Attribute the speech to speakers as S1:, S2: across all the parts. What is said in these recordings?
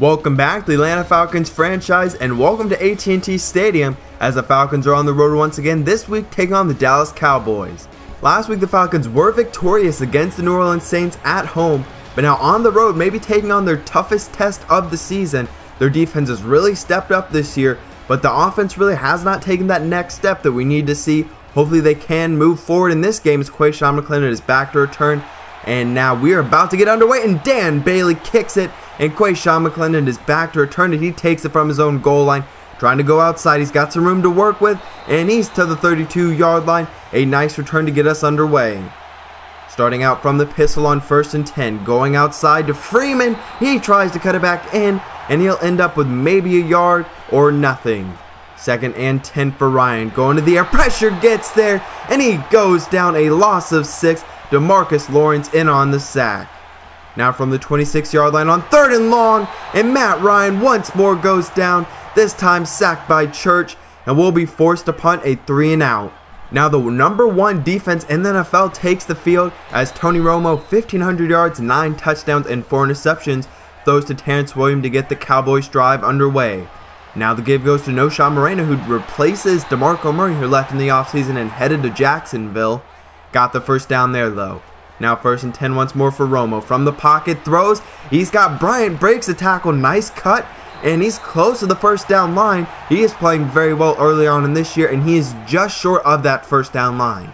S1: Welcome back to the Atlanta Falcons franchise, and welcome to AT&T Stadium as the Falcons are on the road once again this week taking on the Dallas Cowboys. Last week the Falcons were victorious against the New Orleans Saints at home, but now on the road, maybe taking on their toughest test of the season. Their defense has really stepped up this year, but the offense really has not taken that next step that we need to see. Hopefully they can move forward in this game as Quayshawn McClendon is back to return. And now we are about to get underway, and Dan Bailey kicks it, and Quayshawn McClendon is back to return, and he takes it from his own goal line, trying to go outside. He's got some room to work with, and he's to the 32-yard line. A nice return to get us underway. Starting out from the pistol on 1st and 10, going outside to Freeman. He tries to cut it back in, and he'll end up with maybe a yard or nothing. 2nd and 10 for Ryan, going to the air, pressure gets there, and he goes down, a loss of 6. DeMarcus Lawrence in on the sack. Now from the 26-yard line on 3rd and long, and Matt Ryan once more goes down, this time sacked by Church, and will be forced to punt a 3-and-out. Now the #1 defense in the NFL takes the field as Tony Romo, 1,500 yards, 9 touchdowns, and 4 interceptions, throws to Terrence Williams to get the Cowboys drive underway. Now the give goes to Noshawn Moreno, who replaces DeMarco Murray, who left in the offseason and headed to Jacksonville. Got the first down there though. Now 1st and 10 once more for Romo. From the pocket throws. He's got Bryant, breaks the tackle, nice cut, and he's close to the first down line. He is playing very well early on in this year, and he is just short of that first down line.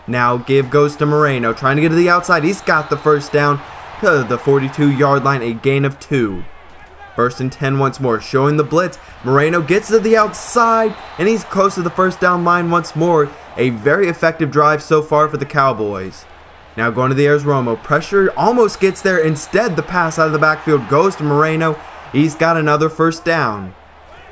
S1: Now give goes to Moreno, trying to get to the outside. He's got the first down to the 42-yard line, a gain of 2. 1st and 10 once more, showing the blitz. Moreno gets to the outside, and he's close to the first down line once more. A very effective drive so far for the Cowboys. Now going to the air is Romo. Pressure almost gets there. Instead, the pass out of the backfield goes to Moreno. He's got another first down.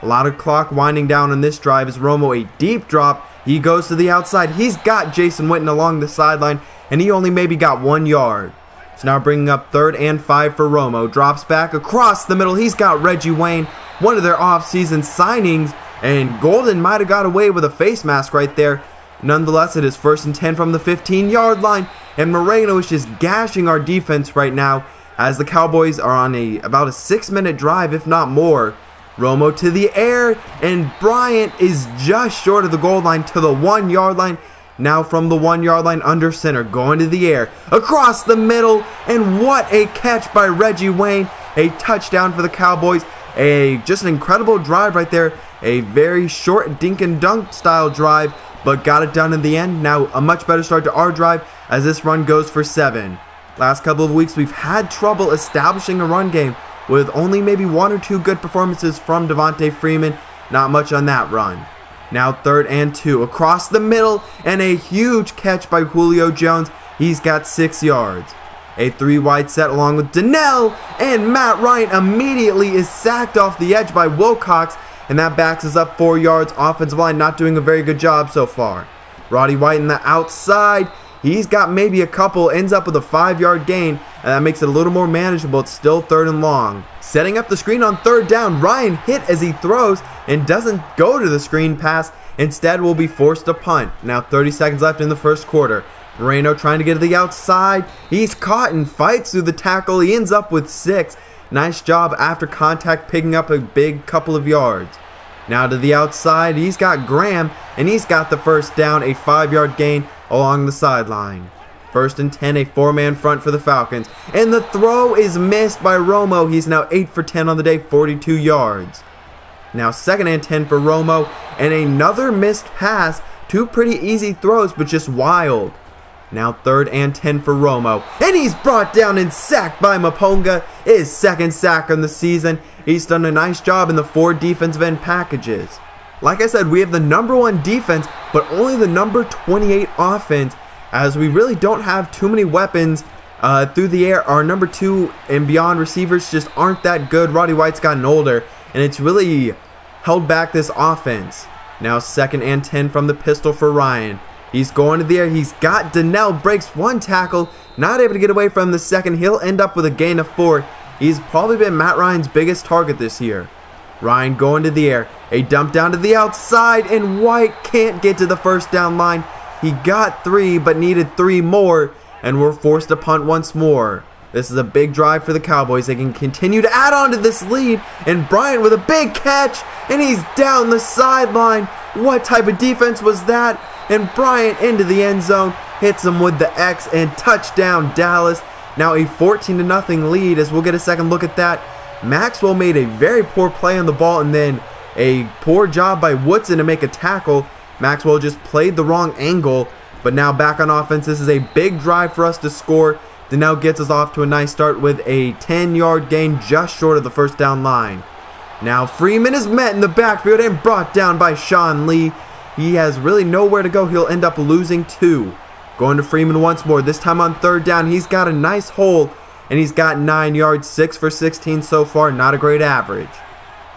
S1: A lot of clock winding down on this drive as Romo, a deep drop. He goes to the outside. He's got Jason Witten along the sideline, and he only maybe got 1 yard. So now bringing up 3rd and 5 for Romo. Drops back across the middle. He's got Reggie Wayne, one of their offseason signings, and Golden might have got away with a face mask right there. Nonetheless, it is 1st and 10 from the 15-yard line, and Moreno is just gashing our defense right now as the Cowboys are on about a 6-minute drive, if not more. Romo to the air, and Bryant is just short of the goal line to the 1-yard line. Now from the 1-yard line under center, going to the air, across the middle, and what a catch by Reggie Wayne. A touchdown for the Cowboys. Just an incredible drive right there. A very short dink and dunk style drive, but got it done in the end. Now a much better start to our drive as this run goes for 7. Last couple of weeks we've had trouble establishing a run game with only maybe 1 or 2 good performances from Devontae Freeman. Not much on that run. Now 3rd and 2 across the middle, and a huge catch by Julio Jones. He's got 6 yards. A 3-wide set along with Donnell, and Matt Ryan immediately is sacked off the edge by Wilcox, and that backs us up 4 yards. Offensive line not doing a very good job so far. Roddy White in the outside. He's got maybe a couple, ends up with a 5-yard gain, and that makes it a little more manageable. It's still 3rd and long. Setting up the screen on 3rd down. Ryan hit as he throws and doesn't go to the screen pass. Instead will be forced to punt. Now 30 seconds left in the first quarter. Moreno trying to get to the outside. He's caught and fights through the tackle. He ends up with 6. Nice job after contact, picking up a big couple of yards. Now to the outside, he's got Graham, and he's got the first down, a 5-yard gain along the sideline. 1st and 10, a 4-man front for the Falcons, and the throw is missed by Romo. He's now 8 for 10 on the day, 42 yards. Now 2nd and 10 for Romo, and another missed pass. 2 pretty easy throws, but just wild. Now 3rd and 10 for Romo, and he's brought down and sacked by Maponga. His 2nd sack on the season. He's done a nice job in the 4 defensive end packages. Like I said, we have the #1 defense, but only the #28 offense, as we really don't have too many weapons through the air. Our #2 and beyond receivers just aren't that good. Roddy White's gotten older, and it's really held back this offense. Now 2nd and 10 from the pistol for Ryan. He's going to the air. He's got Donnell, breaks 1 tackle, not able to get away from the second. He'll end up with a gain of 4. He's probably been Matt Ryan's biggest target this year. Ryan going to the air, a dump down to the outside, and White can't get to the first down line. He got 3, but needed 3 more, and we're forced to punt once more. This is a big drive for the Cowboys. They can continue to add on to this lead. And Bryant with a big catch. And he's down the sideline. What type of defense was that? And Bryant into the end zone. Hits him with the X and touchdown Dallas. Now a 14-0 lead as we'll get a second look at that. Maxwell made a very poor play on the ball and then a poor job by Woodson to make a tackle. Maxwell just played the wrong angle. But now back on offense, this is a big drive for us to score. That now gets us off to a nice start with a 10-yard gain just short of the first down line. Now Freeman is met in the backfield and brought down by Sean Lee. He has really nowhere to go. He'll end up losing 2. Going to Freeman once more. This time on third down, he's got a nice hole. And he's got 9 yards, 6 for 16 so far. Not a great average.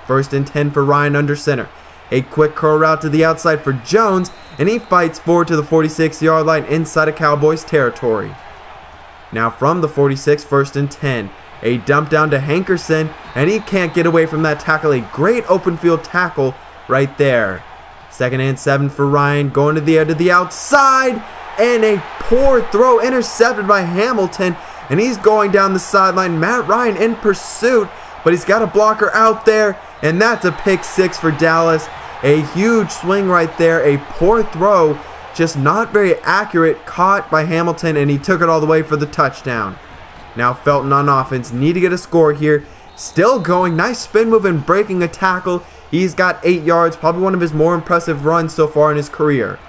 S1: 1st and 10 for Ryan under center. A quick curl route to the outside for Jones. And he fights forward to the 46-yard line inside of Cowboys territory. Now from the 46, 1st and 10. A dump down to Hankerson. And he can't get away from that tackle. A great open field tackle right there. 2nd and 7 for Ryan. Going to the edge of the outside. And a poor throw intercepted by Hamilton. And he's going down the sideline. Matt Ryan in pursuit. But he's got a blocker out there. And that's a pick 6 for Dallas. A huge swing right there. A poor throw. Just not very accurate. Caught by Hamilton. And he took it all the way for the touchdown. Now Felton on offense. Need to get a score here. Still going. Nice spin move and breaking a tackle. He's got 8 yards. Probably one of his more impressive runs so far in his career.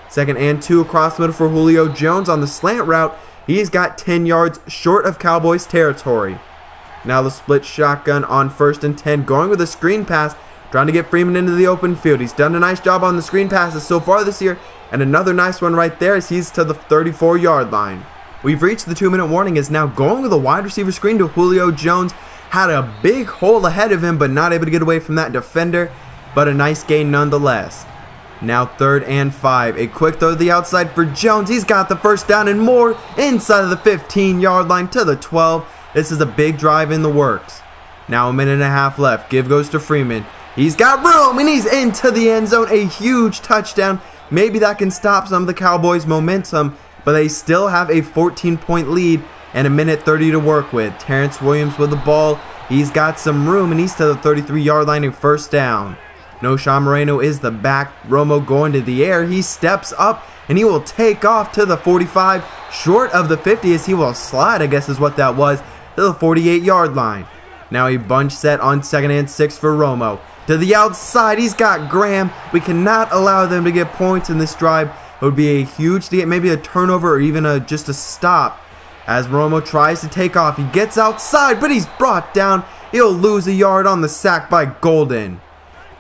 S1: 2nd and 2 across the middle for Julio Jones on the slant route. He's got 10 yards short of Cowboys territory. Now the split shotgun on 1st and 10. Going with a screen pass. Trying to get Freeman into the open field. He's done a nice job on the screen passes so far this year. And another nice one right there as he's to the 34-yard line. We've reached the 2-minute warning. Is now going with a wide receiver screen to Julio Jones. Had a big hole ahead of him but not able to get away from that defender. But a nice gain nonetheless. Now 3rd and 5. A quick throw to the outside for Jones. He's got the first down and more inside of the 15-yard line to the 12. This is a big drive in the works. Now a minute and a half left. Give goes to Freeman. He's got room and he's into the end zone. A huge touchdown. Maybe that can stop some of the Cowboys' momentum, but they still have a 14-point lead and a minute 30 to work with. Terrence Williams with the ball. He's got some room and he's to the 33-yard line and first down. Noshawn Moreno is the back. Romo going to the air. He steps up and he will take off to the 45, short of the 50 as he will slide, I guess is what that was, to the 48-yard line. Now a bunch set on 2nd and 6 for Romo. To the outside, he's got Graham. We cannot allow them to get points in this drive. It would be a huge deal, maybe a turnover or even just a stop. As Romo tries to take off, he gets outside, but he's brought down. He'll lose a yard on the sack by Golden.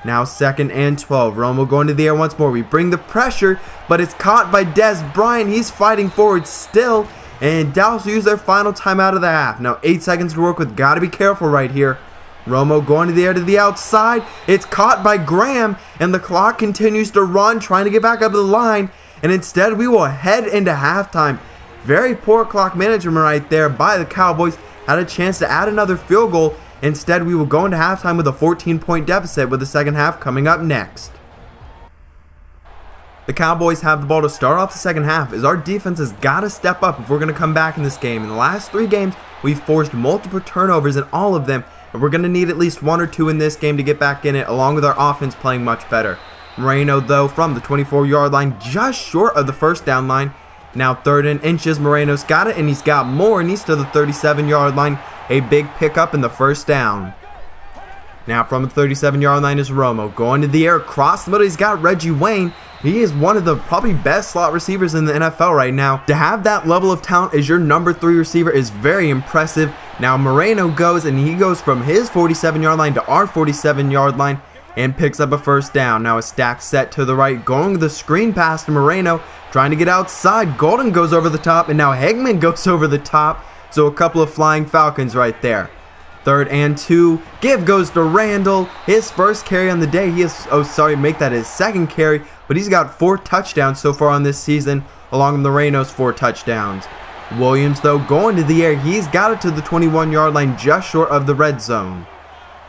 S1: Now 2nd and 12. Romo going to the air once more. We bring the pressure, but it's caught by Des Bryant. He's fighting forward still. And Dallas will use their final timeout of the half. Now 8 seconds to work with. Got to be careful right here. Romo going to the air to the outside. It's caught by Graham. And the clock continues to run, trying to get back up to the line. And instead we will head into halftime. Very poor clock management right there by the Cowboys. Had a chance to add another field goal. Instead, we will go into halftime with a 14-point deficit with the second half coming up next. The Cowboys have the ball to start off the second half as our defense has got to step up if we're going to come back in this game. In the last 3 games, we've forced multiple turnovers in all of them, and we're going to need at least 1 or 2 in this game to get back in it, along with our offense playing much better. Moreno, though, from the 24-yard line, just short of the first down line. Now 3rd and inches, Moreno's got it, and he's got more, and he's to the 37-yard line. A big pickup in the first down. Now from the 37-yard line is Romo. Going to the air across the middle. He's got Reggie Wayne. He is one of the probably best slot receivers in the NFL right now. To have that level of talent as your number 3 receiver is very impressive. Now Moreno goes and he goes from his 47-yard line to our 47-yard line and picks up a first down. Now a stack set to the right. Going with the screen pass to Moreno. Trying to get outside. Golden goes over the top and now Hegman goes over the top. So a couple of flying Falcons right there. 3rd and 2. Give goes to Randall. His first carry on the day. He is, make that his second carry. But he's got 4 touchdowns so far on this season, along with Moreno's 4 touchdowns. Williams, though, going to the air. He's got it to the 21-yard line, just short of the red zone.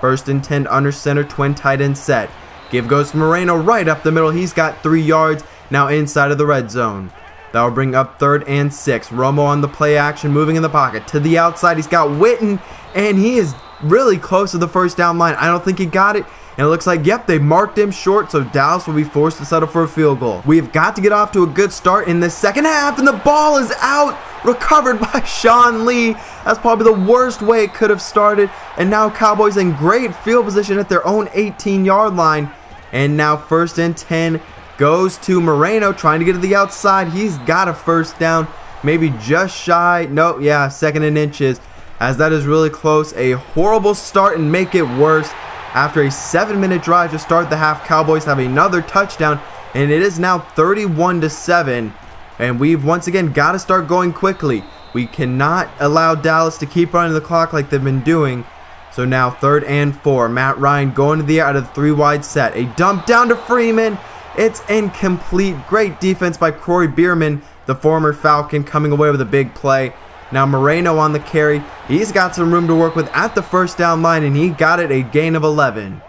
S1: 1st and 10 under center, twin tight end set. Give goes to Moreno right up the middle. He's got 3 yards, now inside of the red zone. That will bring up 3rd and 6. Romo on the play action, moving in the pocket to the outside. He's got Witten, and he is really close to the first down line. I don't think he got it. And it looks like, yep, they marked him short, so Dallas will be forced to settle for a field goal. We've got to get off to a good start in the second half, and the ball is out, recovered by Sean Lee. That's probably the worst way it could have started. And now Cowboys in great field position at their own 18-yard line. And now 1st and 10 goes to Moreno, trying to get to the outside. He's got a first down, maybe just shy. Nope, yeah, 2nd and inches, as that is really close. A horrible start and make it worse. After a 7-minute drive to start the half, Cowboys have another touchdown, and it is now 31-7. And we've once again got to start going quickly. We cannot allow Dallas to keep running the clock like they've been doing. So now 3rd and 4. Matt Ryan going to the air out of the 3-wide set. A dump down to Freeman. It's incomplete. Great defense by Corey Bierman, the former Falcon, coming away with a big play. Now Moreno on the carry. He's got some room to work with at the first down line, and he got it, a gain of 11.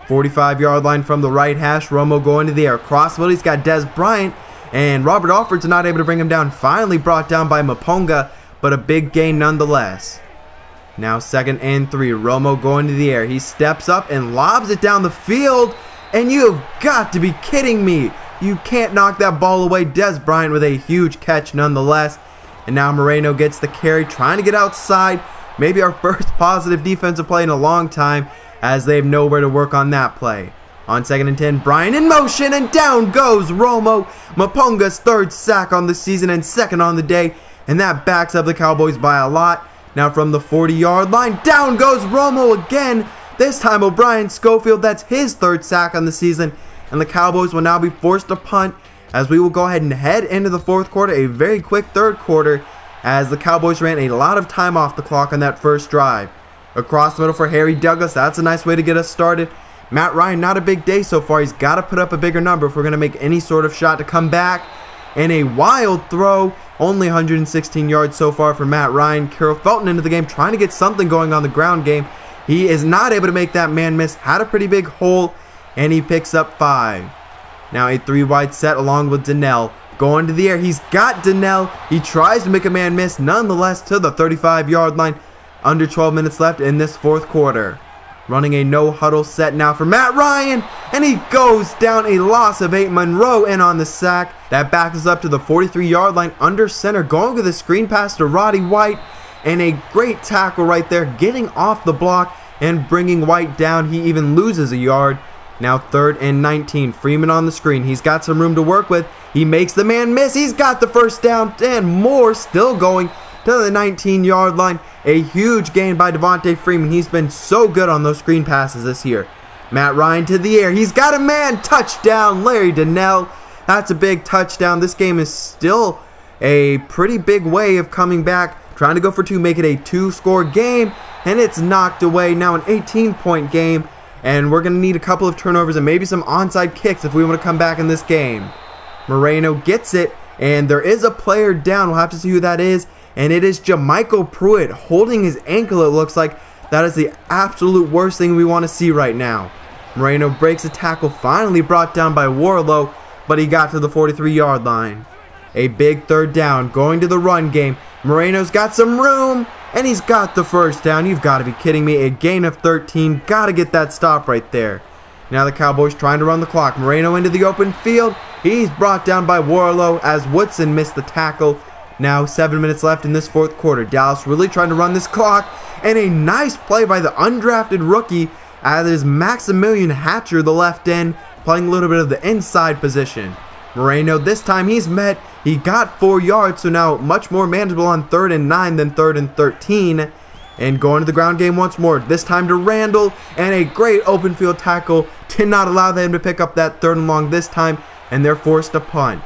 S1: 45-yard line from the right hash. Romo going to the air. Crossfield, he's got Des Bryant, and Robert Alford's not able to bring him down. Finally brought down by Maponga, but a big gain nonetheless. Now 2nd and 3. Romo going to the air. He steps up and lobs it down the field, and you've got to be kidding me. You can't knock that ball away. Des Bryant with a huge catch nonetheless. And now Moreno gets the carry, trying to get outside. Maybe our first positive defensive play in a long time, as they have nowhere to work on that play. On 2nd and 10, Bryant in motion, and down goes Romo. Maponga's 3rd sack on the season and 2nd on the day, and that backs up the Cowboys by a lot. Now from the 40-yard line, down goes Romo again. This time O'Brien Schofield, that's his 3rd sack on the season, and the Cowboys will now be forced to punt, as we will go ahead and head into the 4th quarter, a very quick 3rd quarter, as the Cowboys ran a lot of time off the clock on that first drive. Across the middle for Harry Douglas, that's a nice way to get us started. Matt Ryan, not a big day so far. He's got to put up a bigger number if we're going to make any sort of shot to come back. And a wild throw, only 116 yards so far for Matt Ryan. Carroll Felton into the game, trying to get something going on the ground game. He is not able to make that man miss, had a pretty big hole, and he picks up 5. Now a 3-wide set along with Donnell. Going to the air. He's got Donnell. He tries to make a man miss nonetheless to the 35-yard line. Under 12 minutes left in this 4th quarter. Running a no-huddle set now for Matt Ryan. And he goes down, a loss of 8. Monroe in on the sack. That backs us up to the 43-yard line under center. Going with a screen pass to Roddy White. And a great tackle right there. Getting off the block and bringing White down. He even loses a yard. Now 3rd and 19. Freeman on the screen. He's got some room to work with. He makes the man miss. He's got the first down. And more still going to the 19-yard line. A huge gain by Devontae Freeman. He's been so good on those screen passes this year. Matt Ryan to the air. He's got a man. Touchdown, Larry Donnell. That's a big touchdown. This game is still a pretty big way of coming back. Trying to go for 2, make it a 2-score game. And it's knocked away. Now an 18-point game. And we're going to need a couple of turnovers and maybe some onside kicks if we want to come back in this game. Moreno gets it, and there is a player down. We'll have to see who that is. And it is Jamichael Pruitt holding his ankle, it looks like. That is the absolute worst thing we want to see right now. Moreno breaks a tackle, finally brought down by Warlow, but he got to the 43-yard line. A big 3rd down, going to the run game. Moreno's got some room, and he's got the first down. You've got to be kidding me. A gain of 13. Got to get that stop right there. Now the Cowboys trying to run the clock. Moreno into the open field. He's brought down by Warlow as Woodson missed the tackle. Now 7 minutes left in this 4th quarter. Dallas really trying to run this clock. And a nice play by the undrafted rookie, as is Maximilian Hatcher, the left end, playing a little bit of the inside position. Moreno, this time he's met. He got 4 yards, so now much more manageable on 3rd and 9 than 3rd and 13. And going to the ground game once more. This time to Randall, and a great open field tackle. Did not allow them to pick up that 3rd and long this time, and they're forced to punt.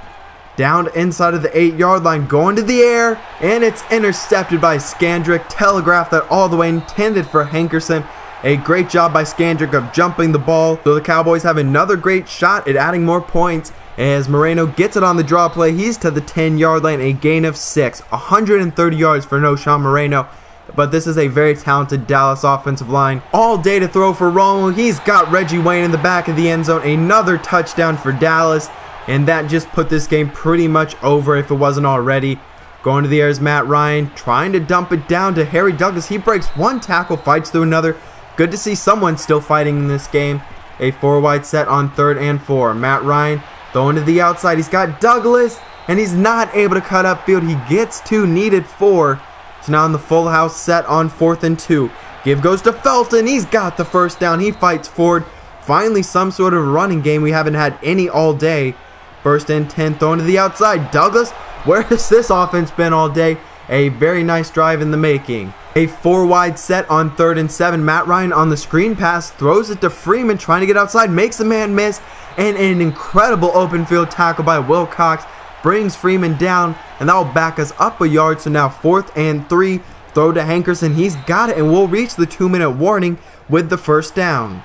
S1: Down to inside of the 8-yard line, going to the air, and it's intercepted by Skandrick. Telegraphed that all the way, intended for Hankerson. A great job by Skandrick of jumping the ball. So the Cowboys have another great shot at adding more points as Moreno gets it on the draw play. He's to the 10-yard line, a gain of 6. 130 yards for Noshawn Moreno. But this is a very talented Dallas offensive line. All day to throw for Romo. He's got Reggie Wayne in the back of the end zone. Another touchdown for Dallas. and that just put this game pretty much over if it wasn't already. Going to the air is Matt Ryan, trying to dump it down to Harry Douglas. He breaks one tackle, fights through another. Good to see someone still fighting in this game. A 4-wide set on 3rd and 4. Matt Ryan throwing to the outside. He's got Douglas, and he's not able to cut upfield. He gets 2, needed 4. So now in the full house set on 4th and 2. Give goes to Felton. He's got the first down. He fights forward. Finally, some sort of running game. We haven't had any all day. 1st and 10, thrown to the outside. Douglas, where has this offense been all day? A very nice drive in the making. A 4-wide set on 3rd and 7. Matt Ryan on the screen pass, throws it to Freeman, trying to get outside, makes the man miss, and an incredible open field tackle by Wilcox brings Freeman down, and that will back us up a yard. So now 4th and 3, throw to Hankerson. He's got it, and we'll reach the 2-minute warning with the first down.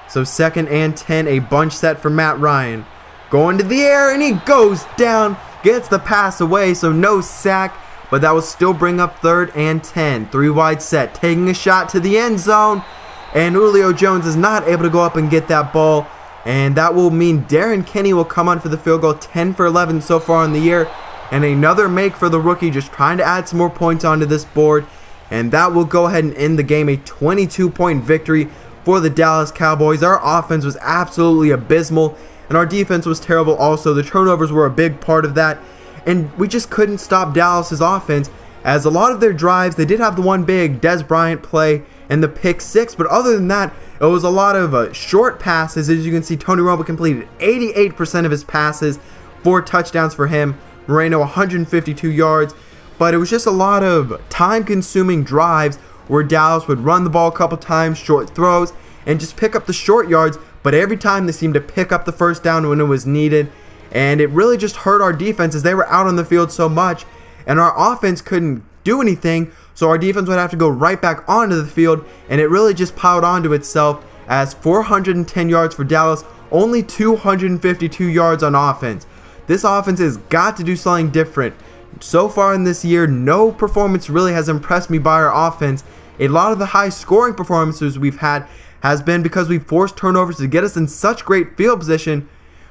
S1: So 2nd and 10, a bunch set for Matt Ryan. Going to the air, and he goes down, gets the pass away, so no sack, but that will still bring up 3rd and 10. 3-wide set, taking a shot to the end zone, and Julio Jones is not able to go up and get that ball, and that will mean Darren Kinney will come on for the field goal. 10 for 11 so far in the year, and another make for the rookie, just trying to add some more points onto this board, and that will go ahead and end the game. A 22-point victory for the Dallas Cowboys. Our offense was absolutely abysmal, and our defense was terrible also. The turnovers were a big part of that, and we just couldn't stop Dallas's offense, as a lot of their drives, they did have the one big Des Bryant play and the pick 6, but other than that, it was a lot of short passes. As you can see, Tony Romo completed 88% of his passes, 4 touchdowns for him. Moreno 152 yards, but it was just a lot of time-consuming drives where Dallas would run the ball a couple times, short throws, and just pick up the short yards, but every time they seemed to pick up the first down when it was needed, and it really just hurt our defense as they were out on the field so much, and our offense couldn't do anything, so our defense would have to go right back onto the field, and it really just piled onto itself as 410 yards for Dallas, only 252 yards on offense. This offense has got to do something different. So far in this year, no performance really has impressed me by our offense. A lot of the high scoring performances we've had has been because we've forced turnovers to get us in such great field position,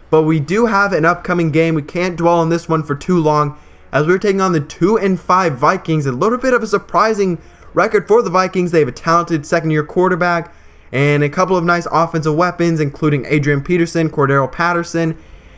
S1: but we do have an upcoming game. We can't dwell on this one for too long, as we're taking on the 2-5 Vikings. A little bit of a surprising record for the Vikings. They have a talented second-year quarterback and a couple of nice offensive weapons, including Adrian Peterson, Cordero Patterson.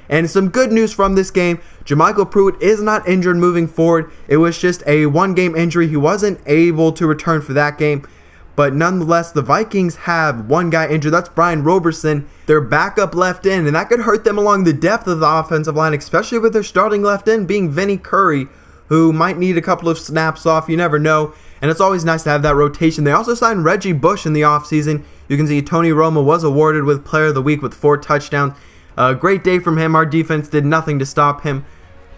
S1: And some good news from this game, Jermichael Pruitt is not injured moving forward. It was just a 1-game injury. He wasn't able to return for that game. But nonetheless, the Vikings have one guy injured. That's Brian Roberson, their backup left end, and that could hurt them along the depth of the offensive line, especially with their starting left end being Vinny Curry, who might need a couple of snaps off. You never know, and it's always nice to have that rotation. They also signed Reggie Bush in the offseason. You can see Tony Romo was awarded with Player of the Week with 4 touchdowns. A great day from him. Our defense did nothing to stop him.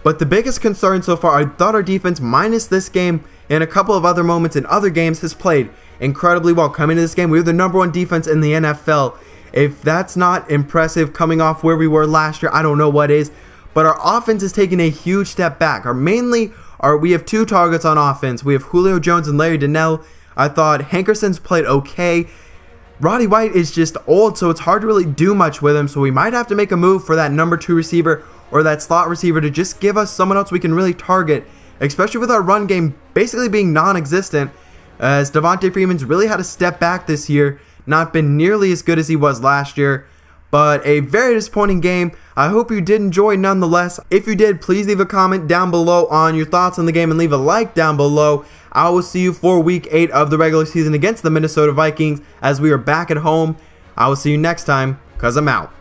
S1: But the biggest concern so far, I thought our defense, minus this game and a couple of other moments in other games, has played incredibly well. Coming into this game, we were the =1 defense in the NFL. If that's not impressive coming off where we were last year, I don't know what is. But our offense has taken a huge step back. We have 2 targets on offense. We have Julio Jones and Larry Donnell. I thought Hankerson's played okay. Roddy White is just old, so it's hard to really do much with him. So we might have to make a move for that number 2 receiver or that slot receiver to just give us someone else we can really target, especially with our run game basically being non-existent, as Devontae Freeman's really had to step back this year, not been nearly as good as he was last year. But a very disappointing game. I hope you did enjoy nonetheless. If you did, please leave a comment down below on your thoughts on the game and leave a like down below. I will see you for week 8 of the regular season against the Minnesota Vikings as we are back at home. I will see you next time, 'cause I'm out.